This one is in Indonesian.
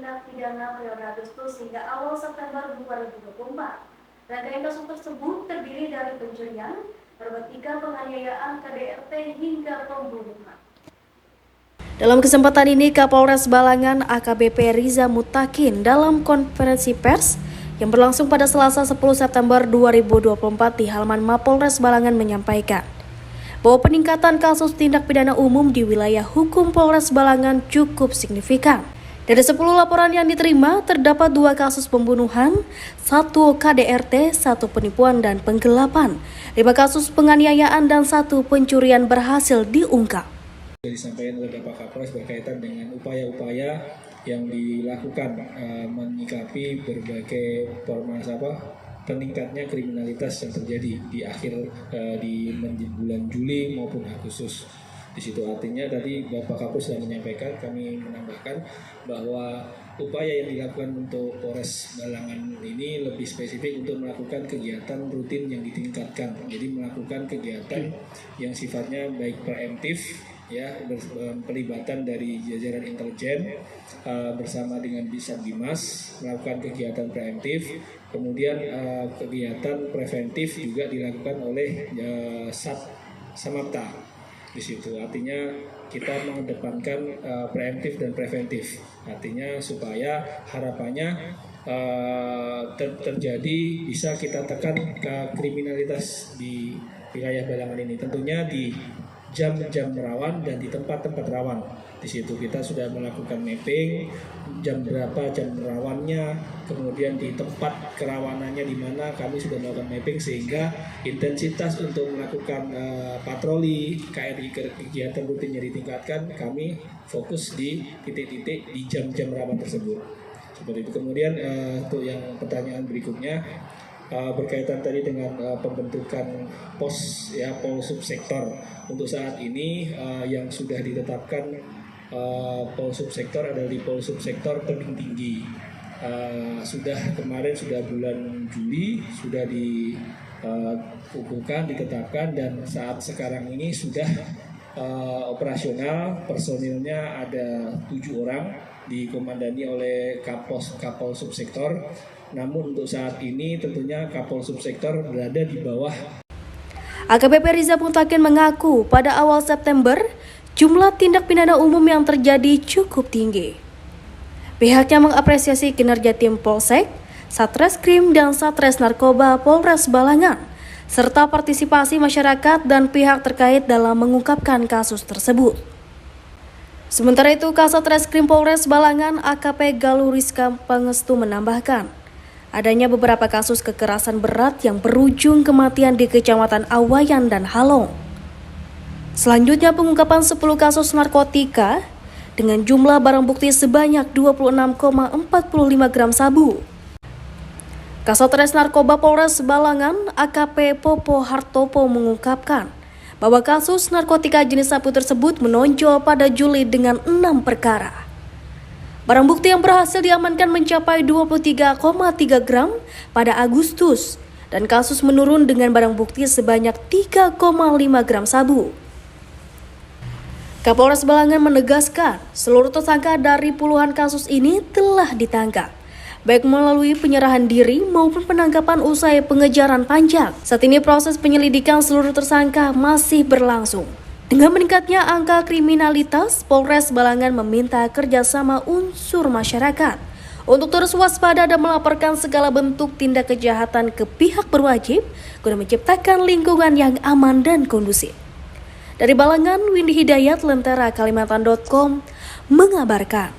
tindak pidana periode Agustus hingga awal September 2024. Rangkaian kasus tersebut terdiri dari pencurian, narkotika, penganiayaan, KDRT hingga pembunuhan. Dalam kesempatan ini, Kapolres Balangan AKBP Riza Mutakin dalam konferensi pers yang berlangsung pada Selasa 10 September 2024 di halaman Mapolres Balangan menyampaikan bahwa peningkatan kasus tindak pidana umum di wilayah hukum Polres Balangan cukup signifikan. Dari 10 laporan yang diterima, terdapat 2 kasus pembunuhan, 1 KDRT, 1 penipuan dan penggelapan, 5 kasus penganiayaan dan 1 pencurian berhasil diungkap. Disampaikan oleh Bapak Kapolres berkaitan dengan upaya-upaya yang dilakukan menyikapi berbagai peningkatnya kriminalitas yang terjadi di akhir di bulan Juli maupun Agustus. Di situ artinya tadi Bapak Kapolres sudah menyampaikan, kami menambahkan bahwa upaya yang dilakukan untuk Polres Balangan ini lebih spesifik untuk melakukan kegiatan rutin yang ditingkatkan. Jadi melakukan kegiatan yang sifatnya baik preemptif, ya, pelibatan dari jajaran intelijen bersama dengan Bisabdimas melakukan kegiatan preemptif, kemudian kegiatan preventif juga dilakukan oleh Samapta. Di situ artinya kita mengedepankan preemptif dan preventif, artinya supaya harapannya terjadi bisa kita tekan ke kriminalitas di wilayah Balangan ini, tentunya di jam-jam rawan dan di tempat-tempat rawan. Di situ kita sudah melakukan mapping jam berapa jam rawannya, kemudian di tempat kerawanannya di mana kami sudah melakukan mapping sehingga intensitas untuk melakukan patroli KRI kegiatan rutinnya ditingkatkan. Kami fokus di titik-titik di jam-jam rawan tersebut. Seperti itu. Kemudian untuk yang pertanyaan berikutnya berkaitan tadi dengan pembentukan pos subsektor. Untuk saat ini yang sudah ditetapkan pos subsektor adalah di pos subsektor Tebing Tinggi. Kemarin sudah bulan Juli sudah dikukuhkan, ditetapkan, dan saat sekarang ini sudah operasional. Personilnya ada 7 orang dikomandani oleh Kapol Subsektor. Namun untuk saat ini tentunya Kapol Subsektor berada di bawah. AKBP Riza Mutakin mengaku pada awal September jumlah tindak pidana umum yang terjadi cukup tinggi. Pihaknya mengapresiasi kinerja tim Polsek, Satreskrim dan Satres Narkoba Polres Balangan, serta partisipasi masyarakat dan pihak terkait dalam mengungkapkan kasus tersebut. Sementara itu, Kasat Reskrim Polres Balangan AKP Galuh Rizka Pangestu menambahkan, adanya beberapa kasus kekerasan berat yang berujung kematian di Kecamatan Awayan dan Halong. Selanjutnya pengungkapan 10 kasus narkotika dengan jumlah barang bukti sebanyak 26,45 gram sabu. Kasatres Narkoba Polres Balangan AKP Popo Hartopo mengungkapkan bahwa kasus narkotika jenis sabu tersebut menonjol pada Juli dengan 6 perkara. Barang bukti yang berhasil diamankan mencapai 23,3 gram pada Agustus dan kasus menurun dengan barang bukti sebanyak 3,5 gram sabu. Kapolres Balangan menegaskan seluruh tersangka dari puluhan kasus ini telah ditangkap, baik melalui penyerahan diri maupun penangkapan usai pengejaran panjang. Saat ini proses penyelidikan seluruh tersangka masih berlangsung. Dengan meningkatnya angka kriminalitas, Polres Balangan meminta kerjasama unsur masyarakat untuk terus waspada dan melaporkan segala bentuk tindak kejahatan ke pihak berwajib guna menciptakan lingkungan yang aman dan kondusif. Dari Balangan, Windy Hidayat, Lentera Kalimantan.com mengabarkan.